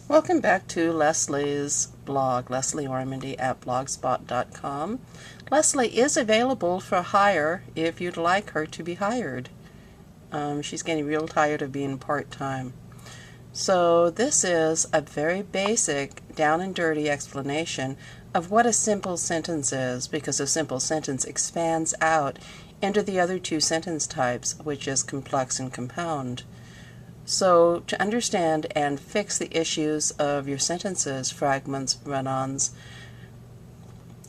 Welcome back to Leslie's blog, leslieormandy@blogspot.com. Leslie is available for hire if you'd like her to be hired. She's getting real tired of being part-time. So this is a very basic, down and dirty explanation of what a simple sentence is, because a simple sentence expands out into the other two sentence types, which is complex and compound. So to understand and fix the issues of your sentences, fragments, run-ons,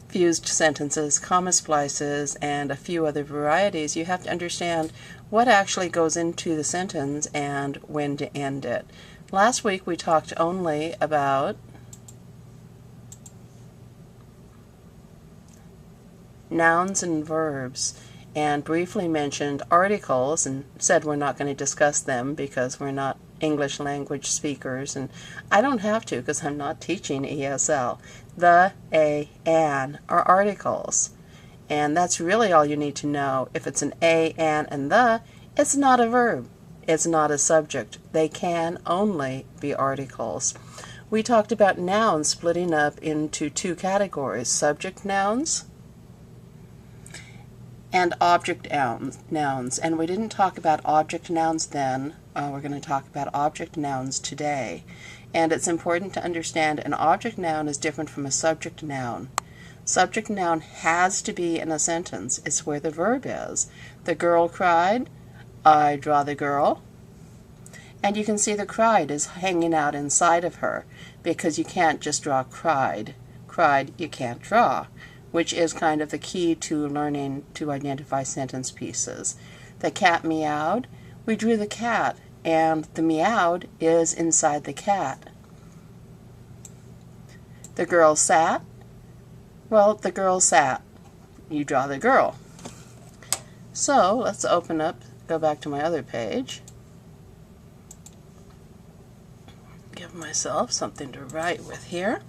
fused sentences, comma splices, and a few other varieties, you have to understand what actually goes into the sentence and when to end it. Last week we talked only about nouns and verbs, and briefly mentioned articles and said we're not going to discuss them because we're not English language speakers, and I don't have to because I'm not teaching ESL. The, a, an are articles, and that's really all you need to know. If it's an a, an, and the, it's not a verb. It's not a subject. They can only be articles. We talked about nouns splitting up into two categories, subject nouns and object nouns. And we didn't talk about object nouns then. We're going to talk about object nouns today. And it's important to understand an object noun is different from a subject noun. Subject noun has to be in a sentence. It's where the verb is. The girl cried. I draw the girl. And you can see the cried is hanging out inside of her because you can't just draw cried. Cried you can't draw, which is kind of the key to learning to identify sentence pieces. The cat meowed. We drew the cat, and the meowed is inside the cat. The girl sat. Well, the girl sat. You draw the girl. So let's open up, go back to my other page. Give myself something to write with here.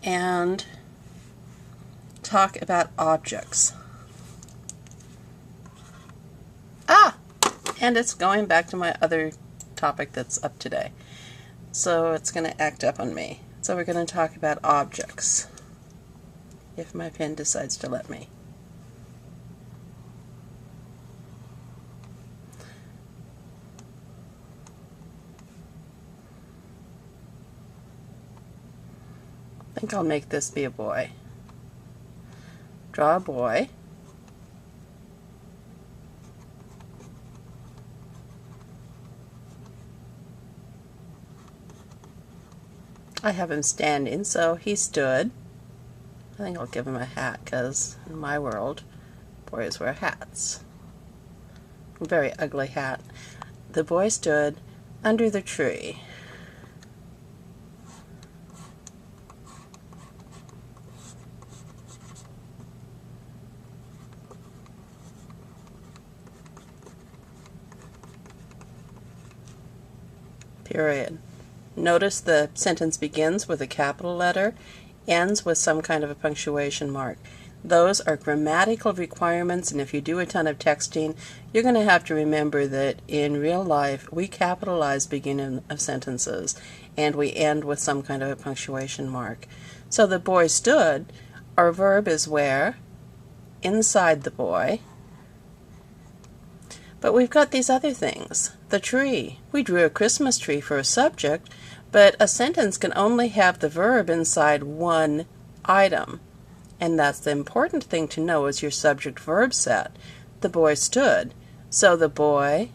And talk about objects. And it's going back to my other topic that's up today. So it's going to act up on me. So we're going to talk about objects, if my pen decides to let me. I think I'll make this be a boy. Draw a boy. I have him standing, so he stood. I think I'll give him a hat because in my world, boys wear hats. A very ugly hat. The boy stood under the tree. Period. Notice the sentence begins with a capital letter, ends with some kind of a punctuation mark. Those are grammatical requirements, and if you do a ton of texting, you're going to have to remember that in real life we capitalize beginning of sentences and we end with some kind of a punctuation mark. So the boy stood, our verb is where? Inside the boy. But we've got these other things. The tree. We drew a Christmas tree for a subject, but a sentence can only have the verb inside one item. And that's the important thing to know is your subject-verb set. The boy stood. So the boy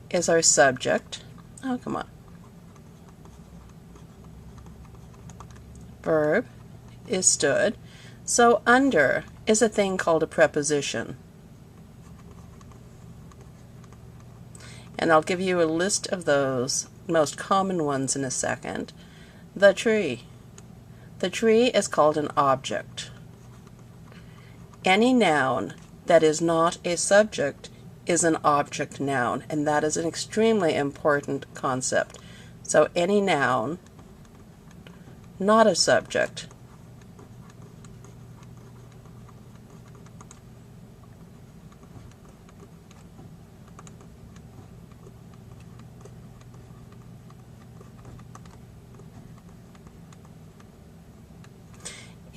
is our subject. Oh, come on. Verb is stood. So under is a thing called a preposition. And I'll give you a list of those most common ones in a second. The tree. The tree is called an object. Any noun that is not a subject is an object noun, and that is an extremely important concept. So any noun, not a subject,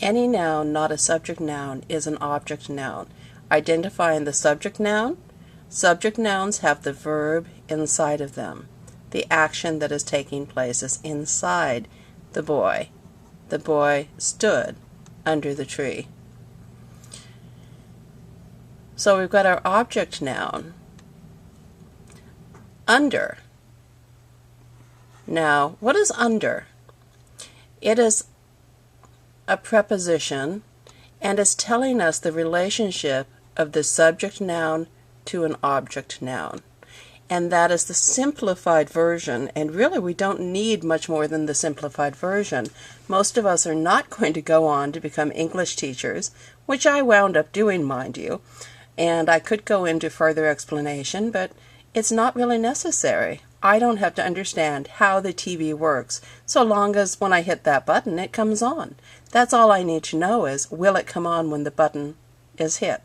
Any noun not a subject noun is an object noun. Identifying the subject noun. Subject nouns have the verb inside of them. The action that is taking place is inside the boy. The boy stood under the tree. So we've got our object noun. Under. Now, what is under? It is a preposition and is telling us the relationship of the subject noun to an object noun. And that is the simplified version, and really we don't need much more than the simplified version. Most of us are not going to go on to become English teachers, which I wound up doing, mind you, and I could go into further explanation, but it's not really necessary. I don't have to understand how the TV works, so long as when I hit that button it comes on. That's all I need to know is, will it come on when the button is hit?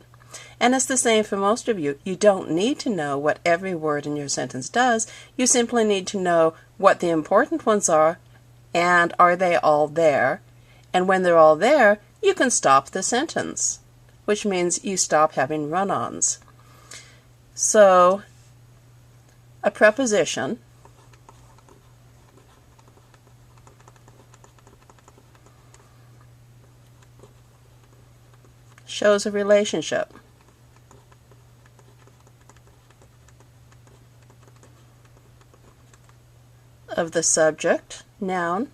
And it's the same for most of you. You don't need to know what every word in your sentence does. You simply need to know what the important ones are, and are they all there? And when they're all there, you can stop the sentence, which means you stop having run-ons. So, a preposition shows a relationship of the subject, noun,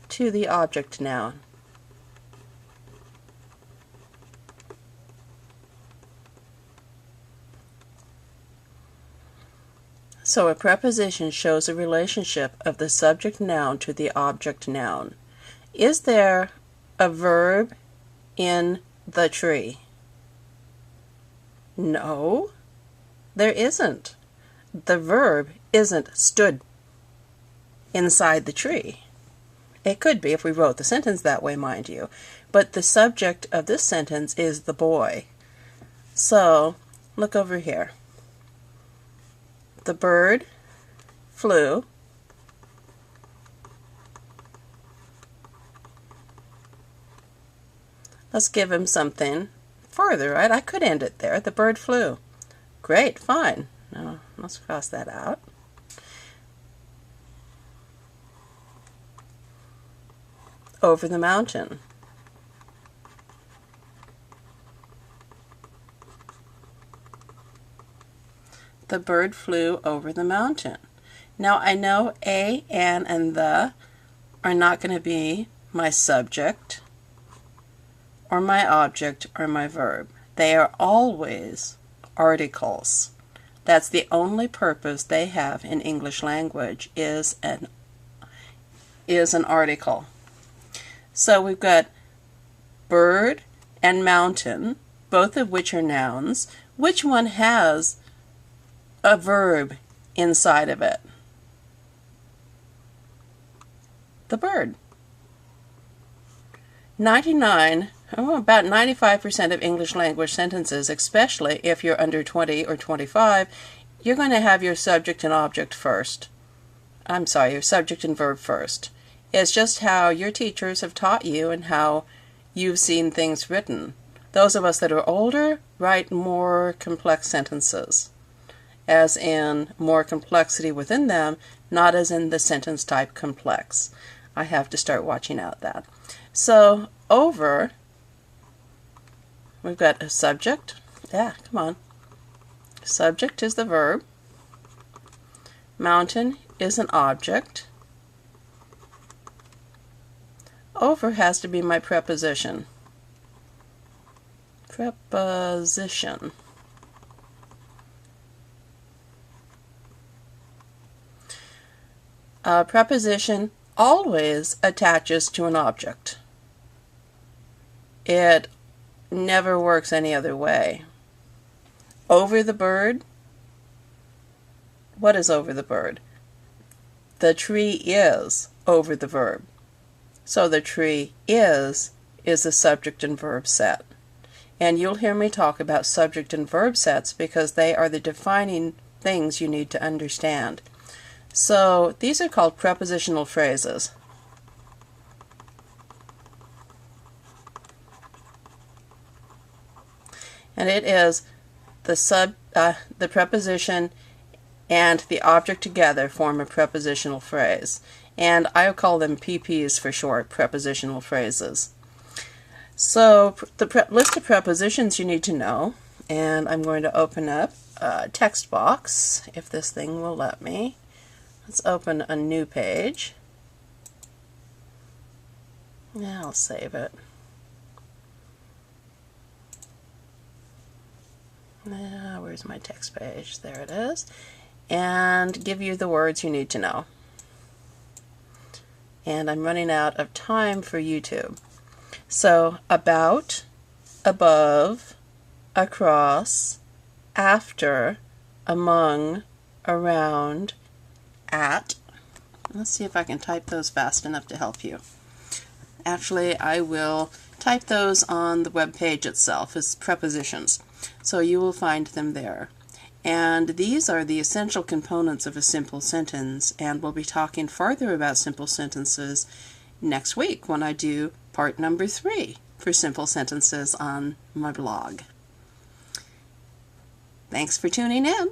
to the object, noun. So a preposition shows a relationship of the subject noun to the object noun. Is there a verb in the tree? No, there isn't. The verb isn't stood inside the tree. It could be if we wrote the sentence that way, mind you. But the subject of this sentence is the boy. So, look over here. The bird flew. Let's give him something further, right? I could end it there. The bird flew. Great, fine. Now, let's cross that out. Over the mountain. The bird flew over the mountain. Now I know a, an, and the are not going to be my subject or my object or my verb. They are always articles. That's the only purpose they have in English language is an article. So we've got bird and mountain, both of which are nouns. Which one has a verb inside of it? The bird. About 95% of English language sentences, especially if you're under 20 or 25, you're going to have your subject and object first. I'm sorry, your subject and verb first. It's just how your teachers have taught you and how you've seen things written. Those of us that are older write more complex sentences, as in more complexity within them, not as in the sentence type complex. I have to start watching out that. So, over, we've got a subject. Yeah, come on. Subject is the verb. Mountain is an object. Over has to be my preposition. Preposition. A preposition always attaches to an object. It never works any other way. Over the bird. What is over the bird? The tree is over the verb. So the tree is a subject and verb set. And you'll hear me talk about subject and verb sets because they are the defining things you need to understand. So these are called prepositional phrases. And it is the preposition and the object together form a prepositional phrase. And I call them PPs for short, prepositional phrases. So the list of prepositions you need to know, and I'm going to open up a text box, if this thing will let me. Let's open a new page. Now I'll save it. Now, where's my text page? There it is. And give you the words you need to know. And I'm running out of time for YouTube. So, about, above, across, after, among, around, at. Let's see if I can type those fast enough to help you. Actually, I will type those on the web page itself as prepositions, so you will find them there. And these are the essential components of a simple sentence, and we'll be talking further about simple sentences next week when I do part number 3 for simple sentences on my blog. Thanks for tuning in.